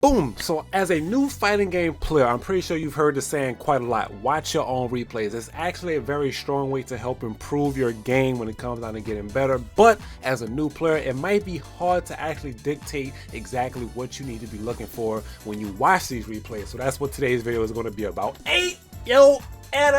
Boom! So as a new fighting game player, I'm pretty sure you've heard the saying quite a lot. Watch your own replays. It's actually a very strong way to help improve your game when it comes down to getting better. But as a new player, it might be hard to actually dictate exactly what you need to be looking for when you watch these replays. So that's what today's video is going to be about. Let's go ahead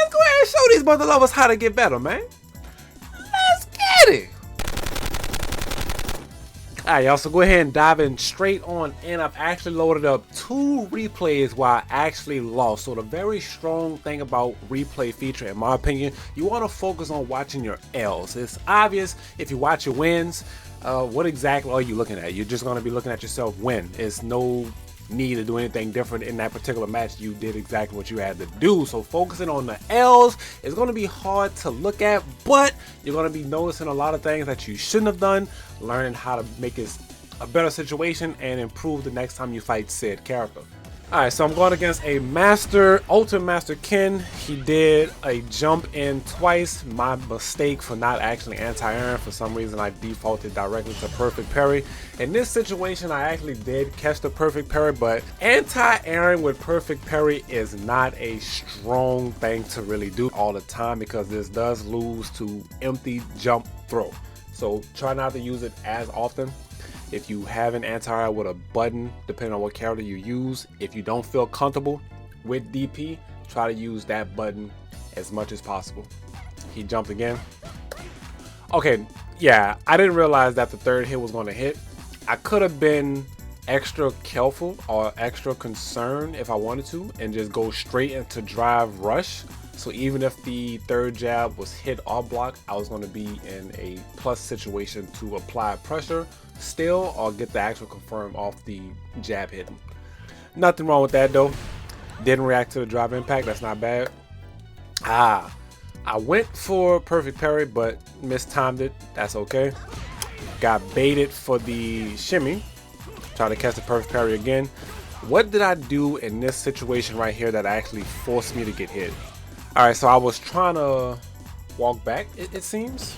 and show these mother lovers how to get better, man. Let's get it. Alright, y'all, so go ahead and dive in straight on in. I've actually loaded up 2 replays where I actually lost. So the very strong thing about replay feature, in my opinion, you want to focus on watching your L's. It's obvious if you watch your wins, what exactly are you looking at? You're just going to be looking at yourself win. It's no need to do anything different in that particular match. You did exactly what you had to do. So focusing on the L's is going to be hard to look at, but you're going to be noticing a lot of things that you shouldn't have done, learning how to make it a better situation and improve the next time you fight said character. Alright, so I'm going against a master, ultimate master Ken. He did a jump in twice. My mistake for not actually anti-airing. For some reason I defaulted directly to perfect parry. In this situation I actually did catch the perfect parry, but anti-airing with perfect parry is not a strong thing to really do all the time because this does lose to empty jump throw. So try not to use it as often. If you have an anti-air with a button, depending on what character you use, if you don't feel comfortable with DP, try to use that button as much as possible. He jumped again. Okay, yeah, I didn't realize that the third hit was going to hit. I could have been extra careful or extra concerned if I wanted to and just go straight into drive rush. So even if the third jab was hit or blocked, I was going to be in a plus situation to apply pressure still or get the actual confirm off the jab hitting. Nothing wrong with that though. Didn't react to the drive impact. That's not bad. I went for perfect parry but mistimed it. That's okay. Got baited for the shimmy. Try to catch the perfect parry again. What did I do in this situation right here that actually forced me to get hit? Alright, so I was trying to walk back, it seems.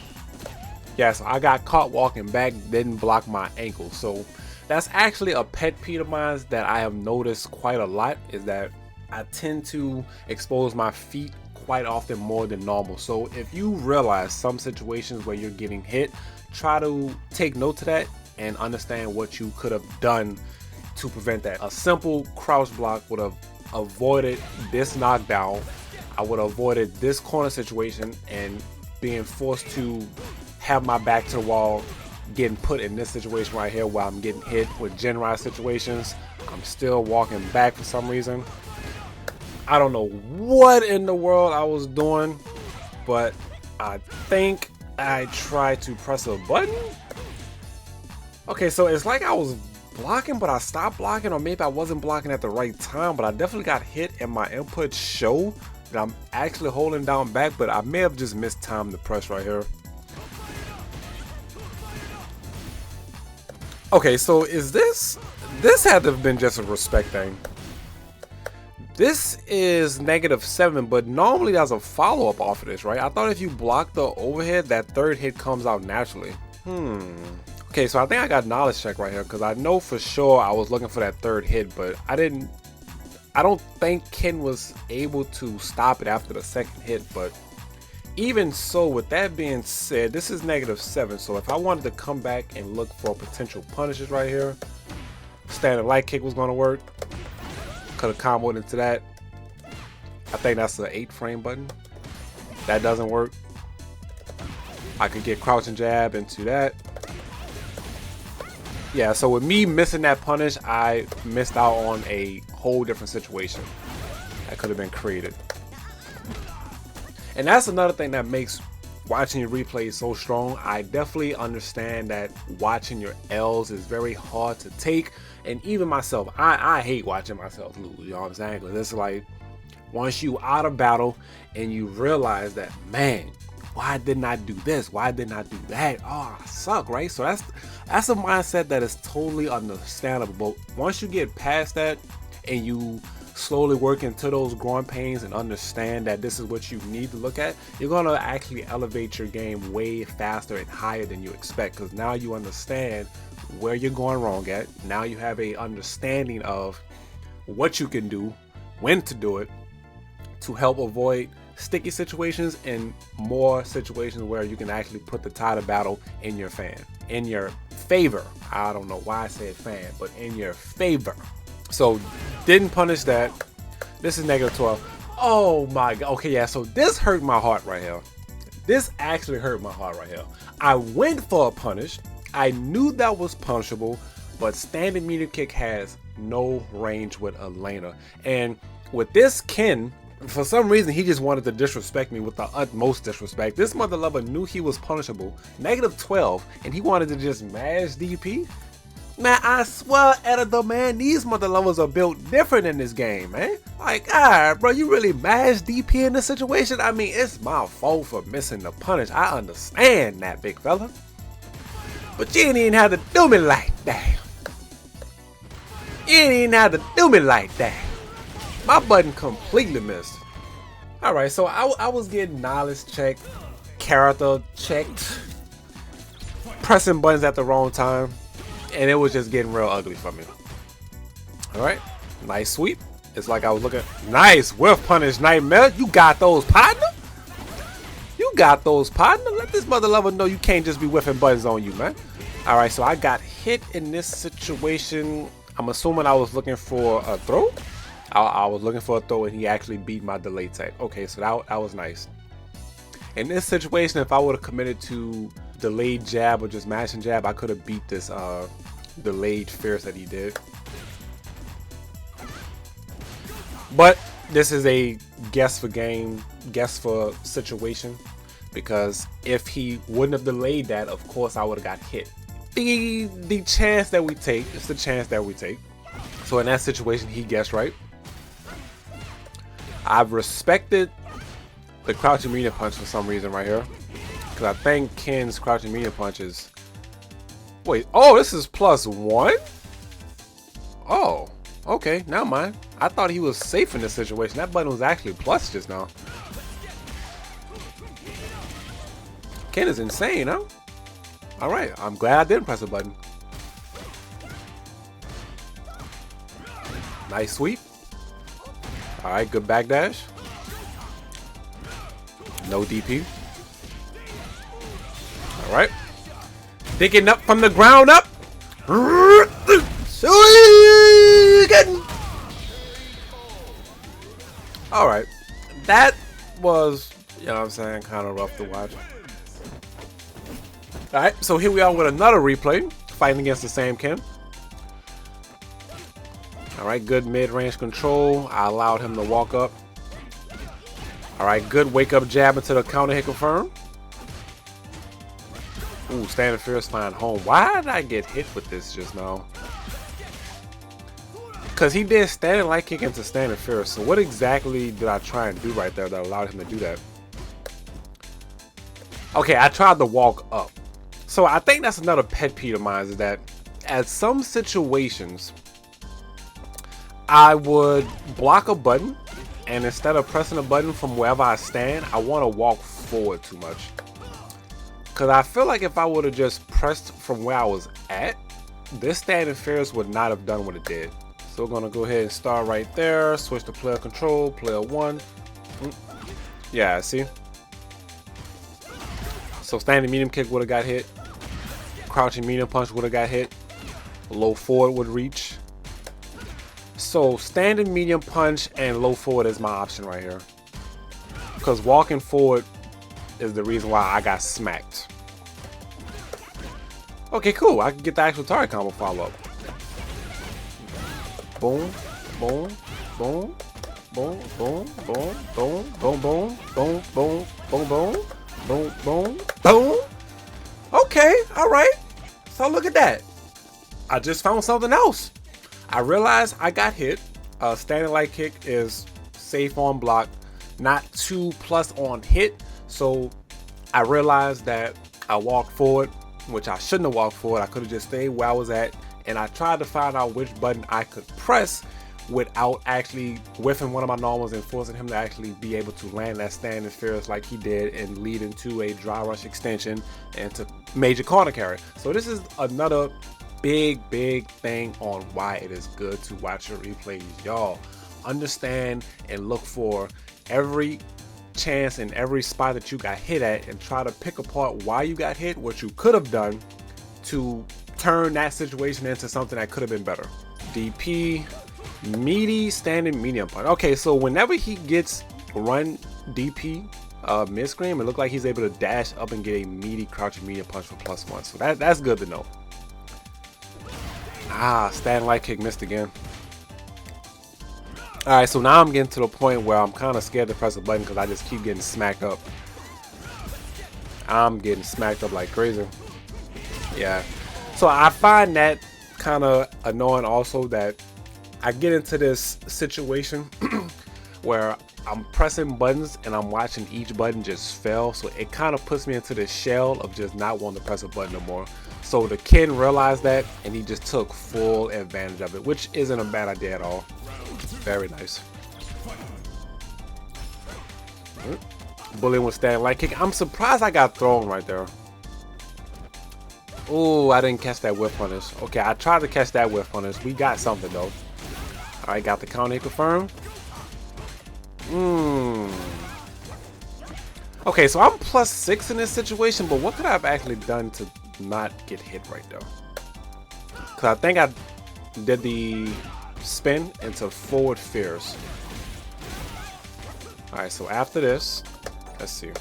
Yeah, so I got caught walking back, didn't block my ankle. So that's actually a pet peeve of mine that I have noticed quite a lot, is that I tend to expose my feet quite often more than normal. So if you realize some situations where you're getting hit, try to take note of that and understand what you could have done to prevent that. A simple crouch block would have avoided this knockdown. I would have avoided this corner situation and being forced to have my back to the wall, getting put in this situation right here while I'm getting hit with gen rise situations. I'm still walking back for some reason. I don't know what in the world I was doing, but I think I tried to press a button. Okay, so it's like I was blocking, but I stopped blocking, or maybe I wasn't blocking at the right time, but I definitely got hit and my inputs show that I'm actually holding down back, but I may have just mistimed the press right here. Okay, so is this had to have been just a respect thing. This is -7, but normally there's a follow-up off of this, right? I thought if you block the overhead, that third hit comes out naturally. Okay, so I think I got knowledge check right here, because I know for sure I was looking for that third hit, but I don't think Ken was able to stop it after the second hit. But even so, with that being said, this is -7. So if I wanted to come back and look for potential punishes right here, standard light kick was going to work. Could have comboed into that. I think that's the 8 frame button. That doesn't work. I could get crouch and jab into that. Yeah, so with me missing that punish, I missed out on a whole different situation that could have been created. And that's another thing that makes watching your replays so strong. I definitely understand that watching your L's is very hard to take. And even myself, I hate watching myself lose, you know what I'm saying? Because it's like, once you out of battle and you realize that, man, why didn't I do this? Why didn't I do that? Oh, I suck, right? So that's a mindset that is totally understandable. But once you get past that and you slowly work into those growing pains and understand that this is what you need to look at, you're going to actually elevate your game way faster and higher than you expect, because now you understand where you're going wrong at. Now you have a understanding of what you can do, when to do it, to help avoid sticky situations and more situations where you can actually put the tide of battle in your favor. I don't know why I said fan, but in your favor. So didn't punish that. This is -12. Oh my god. Okay, yeah, so this hurt my heart right here. This actually hurt my heart right here. I went for a punish. I knew that was punishable, but standing medium kick has no range with a laner. And with this Ken, for some reason, he just wanted to disrespect me with the utmost disrespect. This mother lover knew he was punishable. -12, and he wanted to just mash DP? Man, I swear, editor, man, these mother lovers are built different in this game, man. Like, alright, bro, you really mash DP in this situation? I mean, it's my fault for missing the punish. I understand that, big fella. But you ain't even have to do me like that. You ain't even have to do me like that. My button completely missed. Alright, so I was getting knowledge checked, character checked, pressing buttons at the wrong time, and it was just getting real ugly for me. Alright, nice sweep. It's like I was looking. Nice whiff punish, Nightmare. You got those, partner? You got those, partner? Let this mother lover know you can't just be whiffing buttons on you, man. Alright, so I got hit in this situation. I'm assuming I was looking for a throw. I was looking for a throw, and he actually beat my delay type. Okay, so that was nice. In this situation, if I would have committed to delayed jab or just mashing jab, I could have beat this delayed fierce that he did. But this is a guess for situation, because if he wouldn't have delayed that, of course I would have got hit. The chance that we take, it's the chance that we take. So in that situation, he guessed right. I've respected the crouching medium punch for some reason right here, because I think Ken's crouching medium punch is. Wait, oh, this is +1? Oh, okay, never mind. I thought he was safe in this situation. That button was actually plus just now. Ken is insane, huh? Alright, I'm glad I didn't press a button. Nice sweep. Alright, good backdash. No DP. Alright. Digging up from the ground up. Alright. That was, you know what I'm saying, kind of rough to watch. Alright, so here we are with another replay. Fighting against the same Ken. Alright, good mid-range control. I allowed him to walk up. Alright, good wake-up jab into the counter hit confirm. Ooh, standing fierce find home. Why did I get hit with this just now? Because he did standing light kick into standing fierce. So what exactly did I try and do right there that allowed him to do that? Okay, I tried to walk up. So I think that's another pet peeve of mine, is that at some situations, I would block a button, and instead of pressing a button from wherever I stand, I want to walk forward too much. Because I feel like if I would have just pressed from where I was at, this standing fierce would not have done what it did. So we're going to go ahead and start right there, switch to player control, player 1. Yeah, see? So standing medium kick would have got hit. Crouching medium punch would have got hit. Low forward would reach. So standing medium punch and low forward is my option right here, because walking forward is the reason why I got smacked. Okay, cool. I can get the actual target combo follow up. Boom, boom, boom, boom, boom, boom, boom, boom, boom, boom, boom, boom, boom, boom, boom, boom. Okay, all right. So look at that. I just found something else. I realized I got hit. Standing light kick is safe on block, not 2+ on hit. So I realized that I walked forward, which I shouldn't have walked forward. I could have just stayed where I was at, and I tried to find out which button I could press without actually whiffing one of my normals and forcing him to actually be able to land that standing fierce like he did and lead into a dry rush extension and to major corner carry. So this is another big thing on why it is good to watch your replays, y'all. Understand and look for every chance in every spot that you got hit at and try to pick apart why you got hit, what you could have done to turn that situation into something that could have been better. DP, meaty standing medium punch. Okay, so whenever he gets run DP mid-screen, it looked like he's able to dash up and get a meaty crouching medium punch for +1. So that's good to know. Standing light kick missed again. Alright, so now I'm getting to the point where I'm kind of scared to press a button because I just keep getting smacked up. I'm getting smacked up like crazy. Yeah. So I find that kind of annoying also, that I get into this situation where I'm pressing buttons and I'm watching each button just fail. So it kind of puts me into this shell of just not wanting to press a button no more. So the kid realized that and he just took full advantage of it, which isn't a bad idea at all. Very nice. Bullying with standing light kick. I'm surprised I got thrown right there. Oh, I didn't catch that whiff punish. Okay, I tried to catch that whiff punish. We got something though. Alright, got the counter confirmed. Okay, so I'm +6 in this situation, but what could I have actually done to not get hit right there? Because I think I did the spin into forward fears. Alright, so after this, let's see.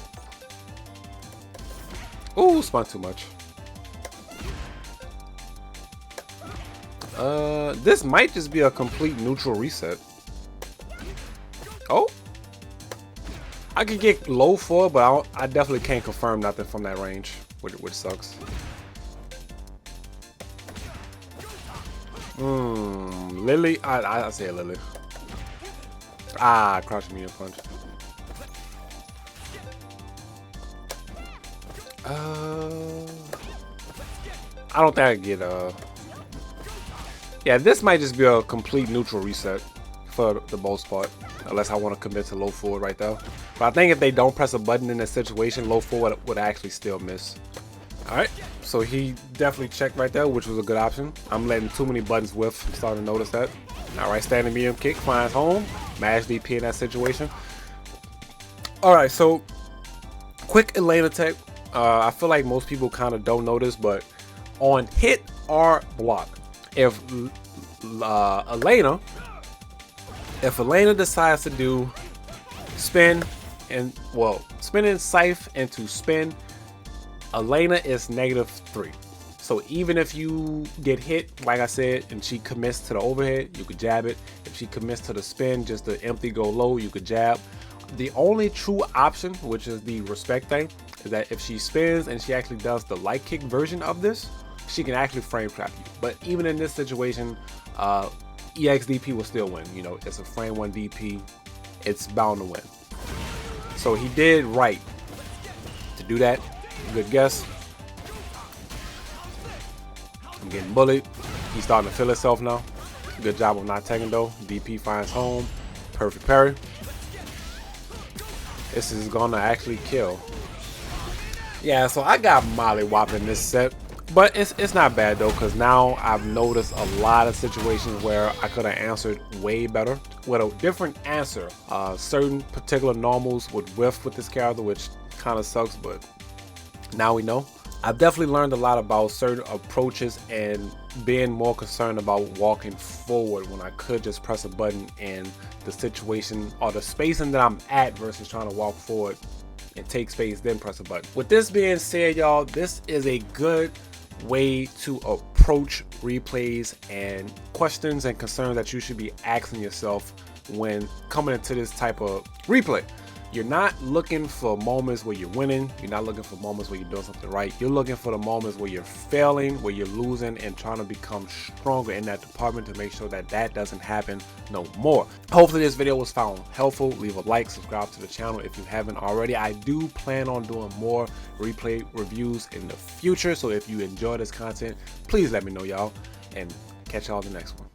Ooh, spun too much. This might just be a complete neutral reset. Oh, I could get low for it, but I definitely can't confirm nothing from that range, which sucks. Lily, I say Lily. Crouching medium punch. I don't think I can get yeah, this might just be a complete neutral reset for the most part, unless I want to commit to low forward right there. But I think if they don't press a button in this situation, low forward would actually still miss. Alright, so he definitely checked right there, which was a good option. I'm letting too many buttons whiff. I'm starting to notice that. Alright, standing medium kick, finds home. Mash DP in that situation. Alright, so quick Elena tech. I feel like most people kind of don't know this, but on hit or block, if Elena decides to do spin and spin and scythe into spin, Elena is -3. So even if you get hit, like I said, and she commits to the overhead, you could jab it. If she commits to the spin, just the empty go low, you could jab. The only true option, which is the respect thing, is that if she spins and she actually does the light kick version of this, she can actually frame trap you. But even in this situation, EXDP will still win. You know, it's a frame 1 DP. It's bound to win. So he did right to do that. Good guess. I'm getting bullied. He's starting to feel himself now. Good job of not taking though. DP finds home. Perfect parry. This is gonna actually kill. Yeah, so I got mollywopped in this set. But it's not bad though, because now I've noticed a lot of situations where I could have answered way better with a different answer. Certain particular normals would whiff with this character, which kind of sucks, but now we know. I've definitely learned a lot about certain approaches and being more concerned about walking forward when I could just press a button in the situation or the spacing that I'm at versus trying to walk forward and take space then press a button. With this being said, y'all, this is a good way to approach replays and questions and concerns that you should be asking yourself when coming into this type of replay. You're not looking for moments where you're winning. You're not looking for moments where you're doing something right. You're looking for the moments where you're failing, where you're losing, and trying to become stronger in that department to make sure that that doesn't happen no more. Hopefully this video was found helpful. Leave a like, subscribe to the channel if you haven't already. I do plan on doing more replay reviews in the future. So if you enjoy this content, please let me know, y'all, and catch y'all in the next one.